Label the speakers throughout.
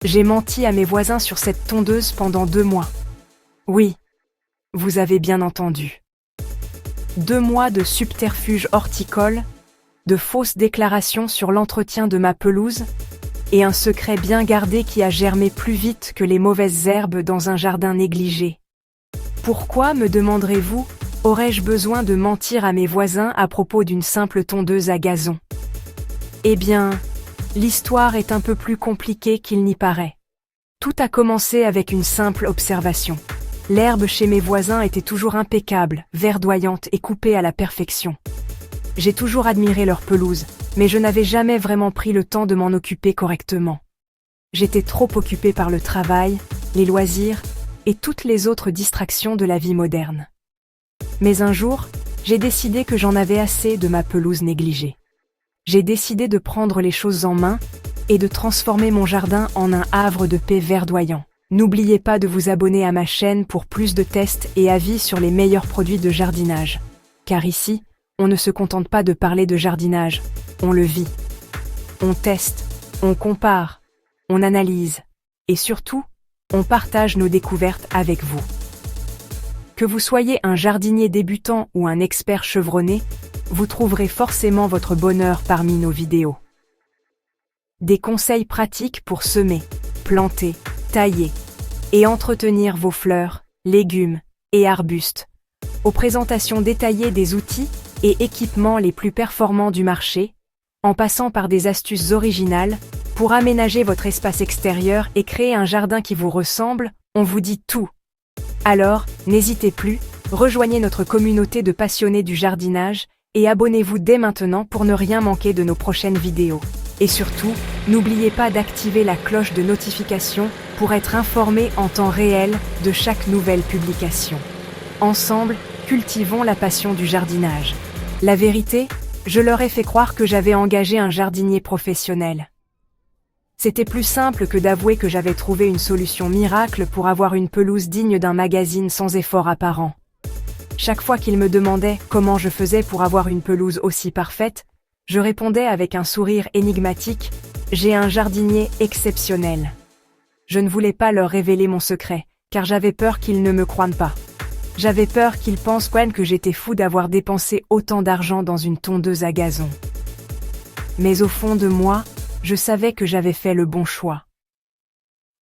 Speaker 1: J'ai menti à mes voisins sur cette tondeuse pendant 2 mois. Oui, vous avez bien entendu. 2 mois de subterfuge horticole, de fausses déclarations sur l'entretien de ma pelouse, et un secret bien gardé qui a germé plus vite que les mauvaises herbes dans un jardin négligé. Pourquoi, me demanderez-vous, aurais-je besoin de mentir à mes voisins à propos d'une simple tondeuse à gazon? Eh bien, l'histoire est un peu plus compliquée qu'il n'y paraît. Tout a commencé avec une simple observation. L'herbe chez mes voisins était toujours impeccable, verdoyante et coupée à la perfection. J'ai toujours admiré leur pelouse, mais je n'avais jamais vraiment pris le temps de m'en occuper correctement. J'étais trop occupée par le travail, les loisirs et toutes les autres distractions de la vie moderne. Mais un jour, j'ai décidé que j'en avais assez de ma pelouse négligée. J'ai décidé de prendre les choses en main et de transformer mon jardin en un havre de paix verdoyant. N'oubliez pas de vous abonner à ma chaîne pour plus de tests et avis sur les meilleurs produits de jardinage. Car ici, on ne se contente pas de parler de jardinage, on le vit. On teste, on compare, on analyse, et surtout, on partage nos découvertes avec vous. Que vous soyez un jardinier débutant ou un expert chevronné, vous trouverez forcément votre bonheur parmi nos vidéos. Des conseils pratiques pour semer, planter, tailler et entretenir vos fleurs, légumes et arbustes, aux présentations détaillées des outils et équipements les plus performants du marché, en passant par des astuces originales pour aménager votre espace extérieur et créer un jardin qui vous ressemble, on vous dit tout. Alors, n'hésitez plus, rejoignez notre communauté de passionnés du jardinage et abonnez-vous dès maintenant pour ne rien manquer de nos prochaines vidéos. Et surtout, n'oubliez pas d'activer la cloche de notification pour être informé en temps réel de chaque nouvelle publication. Ensemble, cultivons la passion du jardinage. La vérité, je leur ai fait croire que j'avais engagé un jardinier professionnel. C'était plus simple que d'avouer que j'avais trouvé une solution miracle pour avoir une pelouse digne d'un magazine sans effort apparent. Chaque fois qu'ils me demandaient comment je faisais pour avoir une pelouse aussi parfaite, je répondais avec un sourire énigmatique, « J'ai un jardinier exceptionnel ». Je ne voulais pas leur révéler mon secret, car j'avais peur qu'ils ne me croient pas. J'avais peur qu'ils pensent que j'étais fou d'avoir dépensé autant d'argent dans une tondeuse à gazon. Mais au fond de moi, je savais que j'avais fait le bon choix.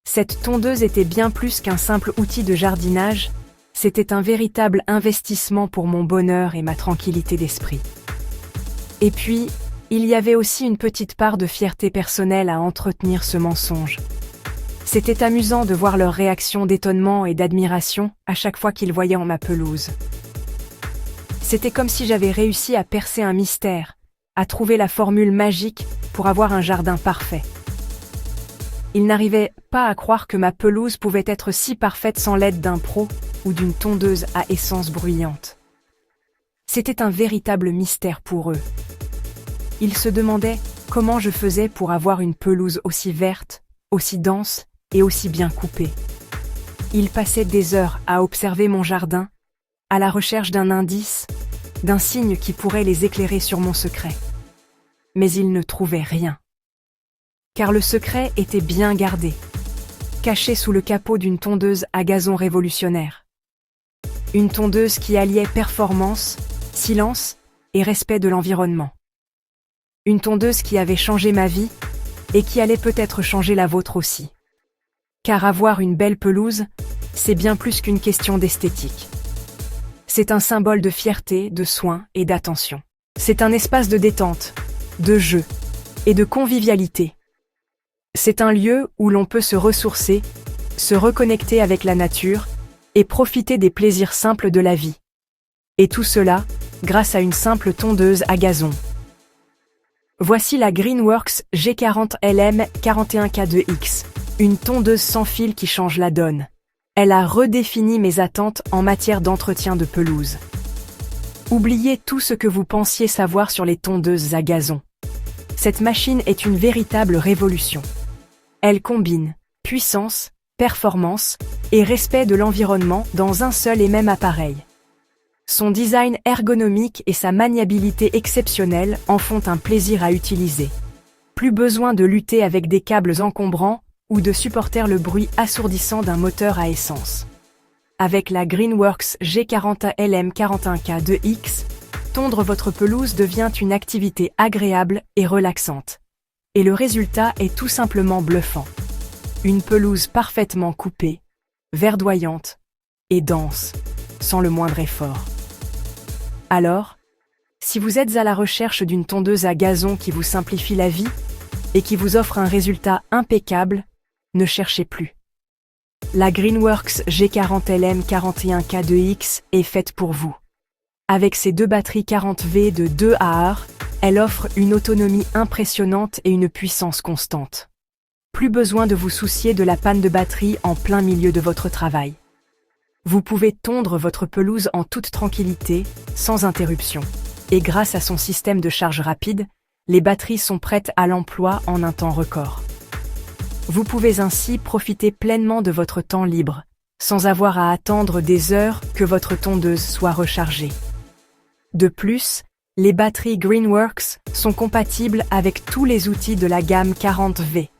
Speaker 1: Cette tondeuse était bien plus qu'un simple outil de jardinage, c'était un véritable investissement pour mon bonheur et ma tranquillité d'esprit. Et puis, il y avait aussi une petite part de fierté personnelle à entretenir ce mensonge. C'était amusant de voir leur réaction d'étonnement et d'admiration à chaque fois qu'ils voyaient en ma pelouse. C'était comme si j'avais réussi à percer un mystère, à trouver la formule magique pour avoir un jardin parfait. Ils n'arrivaient pas à croire que ma pelouse pouvait être si parfaite sans l'aide d'un pro ou d'une tondeuse à essence bruyante. C'était un véritable mystère pour eux. Ils se demandaient comment je faisais pour avoir une pelouse aussi verte, aussi dense et aussi bien coupée. Ils passaient des heures à observer mon jardin, à la recherche d'un indice, d'un signe qui pourrait les éclairer sur mon secret. Mais ils ne trouvaient rien. Car le secret était bien gardé, caché sous le capot d'une tondeuse à gazon révolutionnaire. Une tondeuse qui alliait performance, silence et respect de l'environnement. Une tondeuse qui avait changé ma vie et qui allait peut-être changer la vôtre aussi. Car avoir une belle pelouse, c'est bien plus qu'une question d'esthétique. C'est un symbole de fierté, de soin et d'attention. C'est un espace de détente, de jeu et de convivialité. C'est un lieu où l'on peut se ressourcer, se reconnecter avec la nature et profiter des plaisirs simples de la vie. Et tout cela, grâce à une simple tondeuse à gazon. Voici la Greenworks G40 LM 41K2X, une tondeuse sans fil qui change la donne. Elle a redéfini mes attentes en matière d'entretien de pelouse. Oubliez tout ce que vous pensiez savoir sur les tondeuses à gazon. Cette machine est une véritable révolution. Elle combine puissance, performance et respect de l'environnement dans un seul et même appareil. Son design ergonomique et sa maniabilité exceptionnelle en font un plaisir à utiliser. Plus besoin de lutter avec des câbles encombrants ou de supporter le bruit assourdissant d'un moteur à essence. Avec la Greenworks G40 LM41K2X, tondre votre pelouse devient une activité agréable et relaxante. Et le résultat est tout simplement bluffant. Une pelouse parfaitement coupée, verdoyante et dense, sans le moindre effort. Alors, si vous êtes à la recherche d'une tondeuse à gazon qui vous simplifie la vie et qui vous offre un résultat impeccable, ne cherchez plus. La Greenworks G40 LM41K2X est faite pour vous. Avec ses deux batteries 40V de 2 Ah, elle offre une autonomie impressionnante et une puissance constante. Plus besoin de vous soucier de la panne de batterie en plein milieu de votre travail. Vous pouvez tondre votre pelouse en toute tranquillité, sans interruption. Et grâce à son système de charge rapide, les batteries sont prêtes à l'emploi en un temps record. Vous pouvez ainsi profiter pleinement de votre temps libre, sans avoir à attendre des heures que votre tondeuse soit rechargée. De plus, les batteries Greenworks sont compatibles avec tous les outils de la gamme 40V,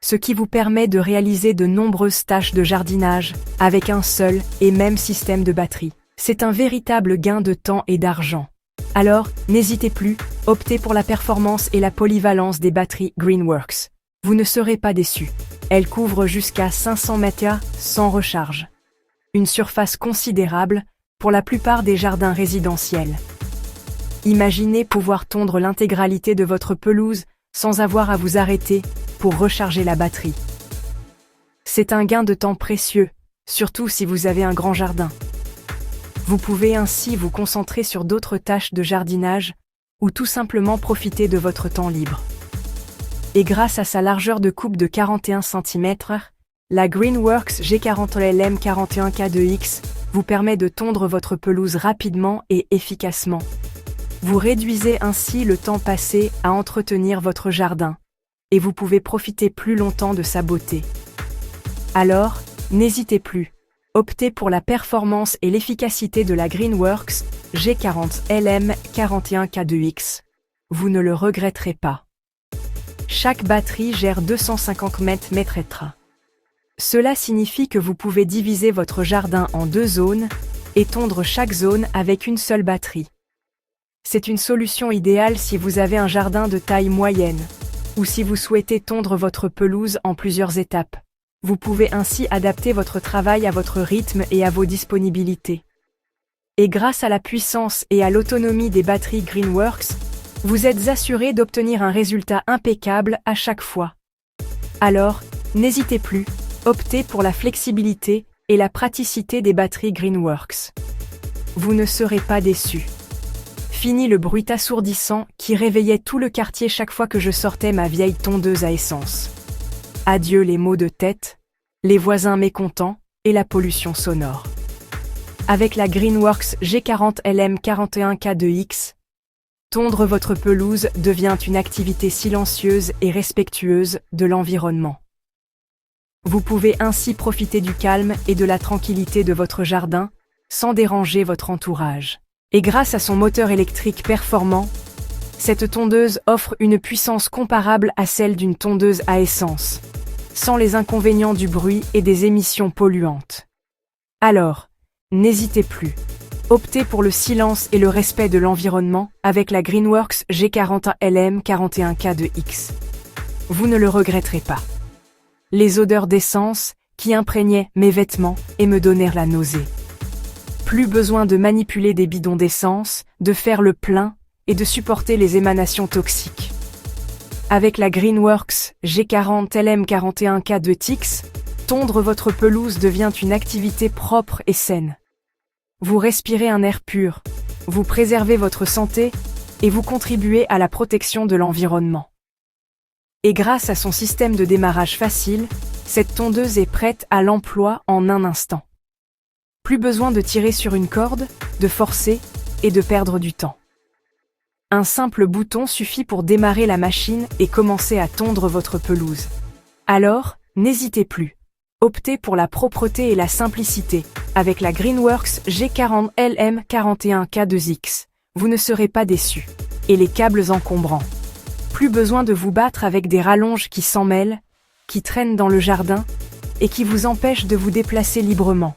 Speaker 1: ce qui vous permet de réaliser de nombreuses tâches de jardinage avec un seul et même système de batterie. C'est un véritable gain de temps et d'argent. Alors, n'hésitez plus, optez pour la performance et la polyvalence des batteries Greenworks. Vous ne serez pas déçus. Elles couvrent jusqu'à 500 mètres sans recharge. Une surface considérable pour la plupart des jardins résidentiels. Imaginez pouvoir tondre l'intégralité de votre pelouse sans avoir à vous arrêter pour recharger la batterie. C'est un gain de temps précieux, surtout si vous avez un grand jardin. Vous pouvez ainsi vous concentrer sur d'autres tâches de jardinage ou tout simplement profiter de votre temps libre. Et grâce à sa largeur de coupe de 41 cm, la Greenworks G40 LM41K2X vous permet de tondre votre pelouse rapidement et efficacement. Vous réduisez ainsi le temps passé à entretenir votre jardin, et vous pouvez profiter plus longtemps de sa beauté. Alors, n'hésitez plus. Optez pour la performance et l'efficacité de la Greenworks G40 LM41K2X. Vous ne le regretterez pas. Chaque batterie gère 250 mètres. Cela signifie que vous pouvez diviser votre jardin en 2 zones et tondre chaque zone avec une seule batterie. C'est une solution idéale si vous avez un jardin de taille moyenne ou si vous souhaitez tondre votre pelouse en plusieurs étapes. Vous pouvez ainsi adapter votre travail à votre rythme et à vos disponibilités. Et grâce à la puissance et à l'autonomie des batteries Greenworks, vous êtes assuré d'obtenir un résultat impeccable à chaque fois. Alors, n'hésitez plus, optez pour la flexibilité et la praticité des batteries Greenworks. Vous ne serez pas déçus. Fini le bruit assourdissant qui réveillait tout le quartier chaque fois que je sortais ma vieille tondeuse à essence. Adieu les maux de tête, les voisins mécontents et la pollution sonore. Avec la Greenworks G40 LM41K2X, tondre votre pelouse devient une activité silencieuse et respectueuse de l'environnement. Vous pouvez ainsi profiter du calme et de la tranquillité de votre jardin sans déranger votre entourage. Et grâce à son moteur électrique performant, cette tondeuse offre une puissance comparable à celle d'une tondeuse à essence, sans les inconvénients du bruit et des émissions polluantes. Alors, n'hésitez plus. Optez pour le silence et le respect de l'environnement avec la Greenworks G40 LM41K2X. Vous ne le regretterez pas. Les odeurs d'essence qui imprégnaient mes vêtements et me donnèrent la nausée. Plus besoin de manipuler des bidons d'essence, de faire le plein et de supporter les émanations toxiques. Avec la Greenworks G40 LM41K2X, tondre votre pelouse devient une activité propre et saine. Vous respirez un air pur, vous préservez votre santé et vous contribuez à la protection de l'environnement. Et grâce à son système de démarrage facile, cette tondeuse est prête à l'emploi en un instant. Plus besoin de tirer sur une corde, de forcer et de perdre du temps. Un simple bouton suffit pour démarrer la machine et commencer à tondre votre pelouse. Alors, n'hésitez plus. Optez pour la propreté et la simplicité avec la Greenworks G40 LM41K2X. Vous ne serez pas déçus. Et les câbles encombrants. Plus besoin de vous battre avec des rallonges qui s'emmêlent, qui traînent dans le jardin et qui vous empêchent de vous déplacer librement.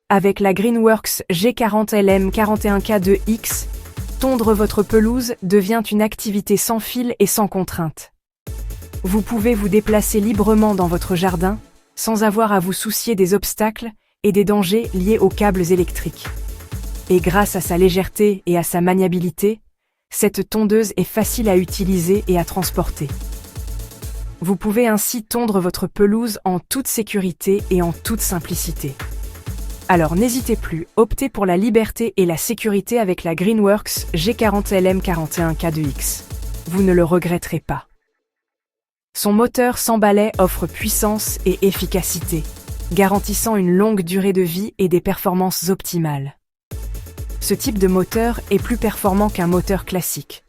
Speaker 1: Avec la Greenworks G40LM41K2X, tondre votre pelouse devient une activité sans fil et sans contrainte. Vous pouvez vous déplacer librement dans votre jardin, sans avoir à vous soucier des obstacles et des dangers liés aux câbles électriques. Et grâce à sa légèreté et à sa maniabilité, cette tondeuse est facile à utiliser et à transporter. Vous pouvez ainsi tondre votre pelouse en toute sécurité et en toute simplicité. Alors n'hésitez plus, optez pour la liberté et la sécurité avec la Greenworks G40LM41K2X. Vous ne le regretterez pas. Son moteur sans balai offre puissance et efficacité, garantissant une longue durée de vie et des performances optimales. Ce type de moteur est plus performant qu'un moteur classique,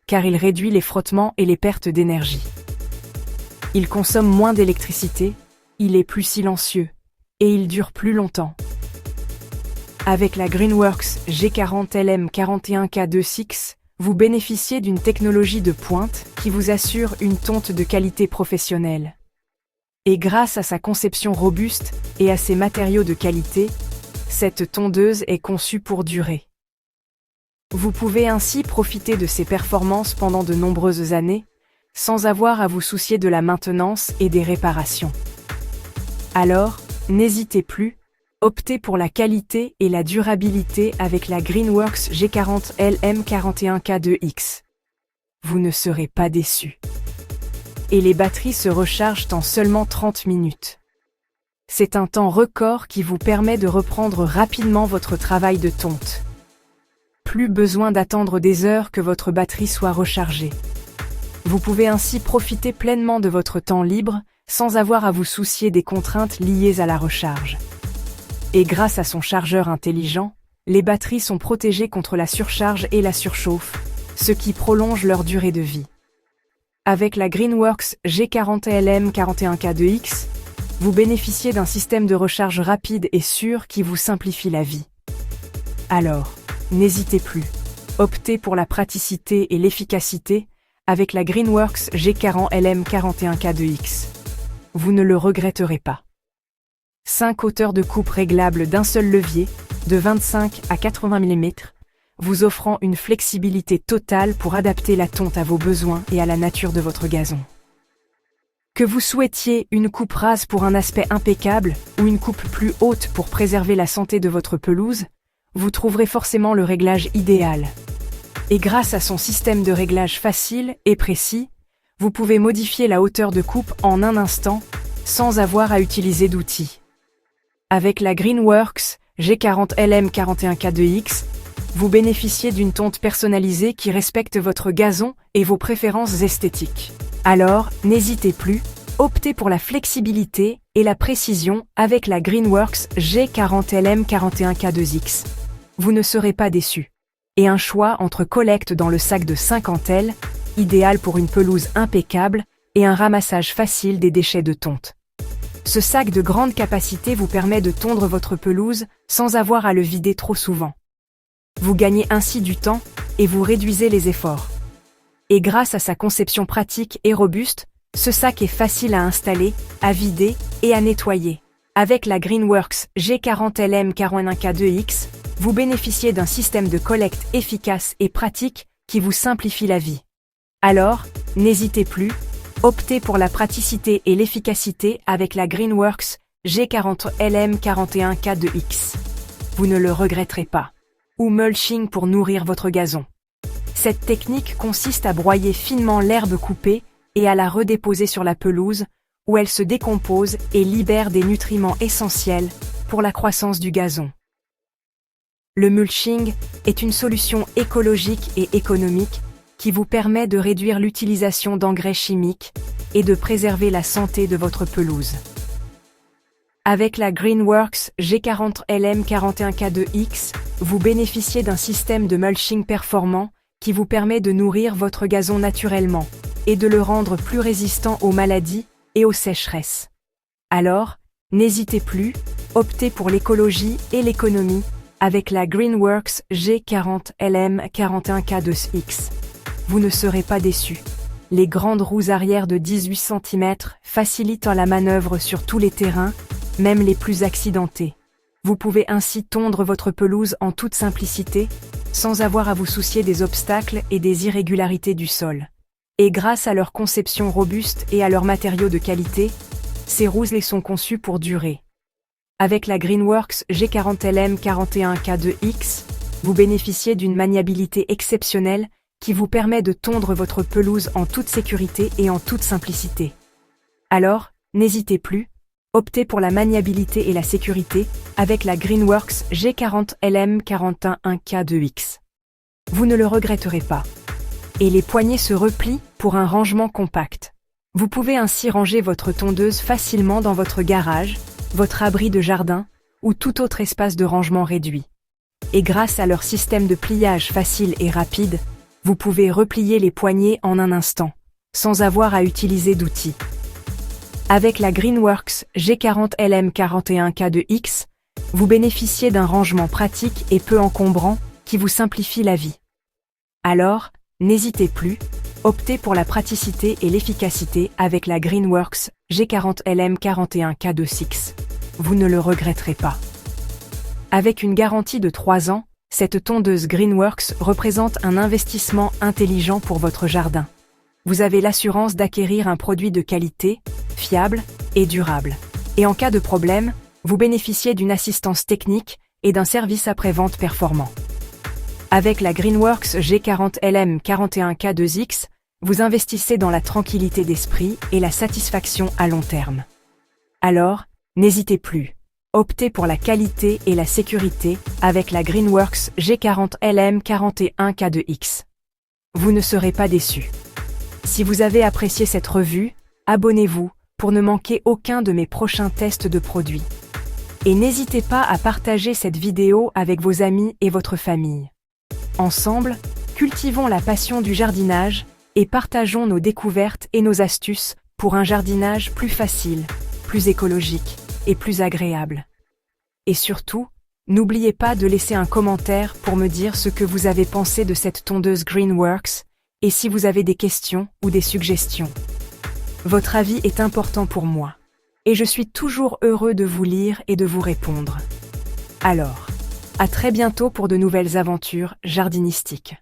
Speaker 1: car il réduit les frottements et les pertes d'énergie. Il consomme moins d'électricité, il est plus silencieux, et il dure plus longtemps. Avec la Greenworks G40LM41K2X, vous bénéficiez d'une technologie de pointe qui vous assure une tonte de qualité professionnelle. Et grâce à sa conception robuste et à ses matériaux de qualité, cette tondeuse est conçue pour durer. Vous pouvez ainsi profiter de ses performances pendant de nombreuses années, sans avoir à vous soucier de la maintenance et des réparations. Alors, n'hésitez plus, optez pour la qualité et la durabilité avec la Greenworks G40LM41K2X. Vous ne serez pas déçus. Et les batteries se rechargent en seulement 30 minutes. C'est un temps record qui vous permet de reprendre rapidement votre travail de tonte. Plus besoin d'attendre des heures que votre batterie soit rechargée. Vous pouvez ainsi profiter pleinement de votre temps libre sans avoir à vous soucier des contraintes liées à la recharge. Et grâce à son chargeur intelligent, les batteries sont protégées contre la surcharge et la surchauffe, ce qui prolonge leur durée de vie. Avec la Greenworks G40LM41K2X, vous bénéficiez d'un système de recharge rapide et sûr qui vous simplifie la vie. Alors, n'hésitez plus, optez pour la praticité et l'efficacité avec la Greenworks G40LM41K2X. Vous ne le regretterez pas. 5 hauteurs de coupe réglables d'un seul levier, de 25 à 80 mm, vous offrant une flexibilité totale pour adapter la tonte à vos besoins et à la nature de votre gazon. Que vous souhaitiez une coupe rase pour un aspect impeccable ou une coupe plus haute pour préserver la santé de votre pelouse, vous trouverez forcément le réglage idéal. Et grâce à son système de réglage facile et précis, vous pouvez modifier la hauteur de coupe en un instant, sans avoir à utiliser d'outils. Avec la Greenworks G40LM41K2X, vous bénéficiez d'une tonte personnalisée qui respecte votre gazon et vos préférences esthétiques. Alors, n'hésitez plus, optez pour la flexibilité et la précision avec la Greenworks G40LM41K2X. Vous ne serez pas déçus. Et un choix entre collecte dans le sac de 50 L, idéal pour une pelouse impeccable, et un ramassage facile des déchets de tonte. Ce sac de grande capacité vous permet de tondre votre pelouse sans avoir à le vider trop souvent. Vous gagnez ainsi du temps et vous réduisez les efforts. Et grâce à sa conception pratique et robuste, ce sac est facile à installer, à vider et à nettoyer. Avec la Greenworks G40LM41K2X, vous bénéficiez d'un système de collecte efficace et pratique qui vous simplifie la vie. Alors, n'hésitez plus, optez pour la praticité et l'efficacité avec la Greenworks G40LM41K2X. Vous ne le regretterez pas. Ou mulching pour nourrir votre gazon. Cette technique consiste à broyer finement l'herbe coupée et à la redéposer sur la pelouse, où elle se décompose et libère des nutriments essentiels pour la croissance du gazon. Le mulching est une solution écologique et économique qui vous permet de réduire l'utilisation d'engrais chimiques et de préserver la santé de votre pelouse. Avec la Greenworks G40LM41K2X, vous bénéficiez d'un système de mulching performant qui vous permet de nourrir votre gazon naturellement et de le rendre plus résistant aux maladies et aux sécheresses. Alors, n'hésitez plus, optez pour l'écologie et l'économie avec la Greenworks G40LM41K2X. Vous ne serez pas déçus. les grandes roues arrière de 18 cm facilitant la manœuvre sur tous les terrains, même les plus accidentés. Vous pouvez ainsi tondre votre pelouse en toute simplicité, sans avoir à vous soucier des obstacles et des irrégularités du sol. Et grâce à leur conception robuste et à leurs matériaux de qualité, ces roues sont conçues pour durer. Avec la Greenworks G40LM41K2X, vous bénéficiez d'une maniabilité exceptionnelle qui vous permet de tondre votre pelouse en toute sécurité et en toute simplicité. Alors, n'hésitez plus, optez pour la maniabilité et la sécurité avec la Greenworks G40LM41K2X. Vous ne le regretterez pas. Et les poignées se replient pour un rangement compact. Vous pouvez ainsi ranger votre tondeuse facilement dans votre garage, votre abri de jardin ou tout autre espace de rangement réduit. Et grâce à leur système de pliage facile et rapide, vous pouvez replier les poignées en un instant, sans avoir à utiliser d'outils. Avec la Greenworks G40LM41K2X, vous bénéficiez d'un rangement pratique et peu encombrant qui vous simplifie la vie. Alors, n'hésitez plus, optez pour la praticité et l'efficacité avec la Greenworks G40LM41K2X. Vous ne le regretterez pas. Avec une garantie de 3 ans, cette tondeuse Greenworks représente un investissement intelligent pour votre jardin. Vous avez l'assurance d'acquérir un produit de qualité, fiable et durable. Et en cas de problème, vous bénéficiez d'une assistance technique et d'un service après-vente performant. Avec la Greenworks G40LM41K2X, vous investissez dans la tranquillité d'esprit et la satisfaction à long terme. Alors, n'hésitez plus. Optez pour la qualité et la sécurité avec la Greenworks G40LM41K2X. Vous ne serez pas déçus. Si vous avez apprécié cette revue, abonnez-vous pour ne manquer aucun de mes prochains tests de produits. Et n'hésitez pas à partager cette vidéo avec vos amis et votre famille. Ensemble, cultivons la passion du jardinage et partageons nos découvertes et nos astuces pour un jardinage plus facile, plus écologique et plus agréable. Et surtout, n'oubliez pas de laisser un commentaire pour me dire ce que vous avez pensé de cette tondeuse Greenworks et si vous avez des questions ou des suggestions. Votre avis est important pour moi et je suis toujours heureux de vous lire et de vous répondre. Alors, à très bientôt pour de nouvelles aventures jardinistiques.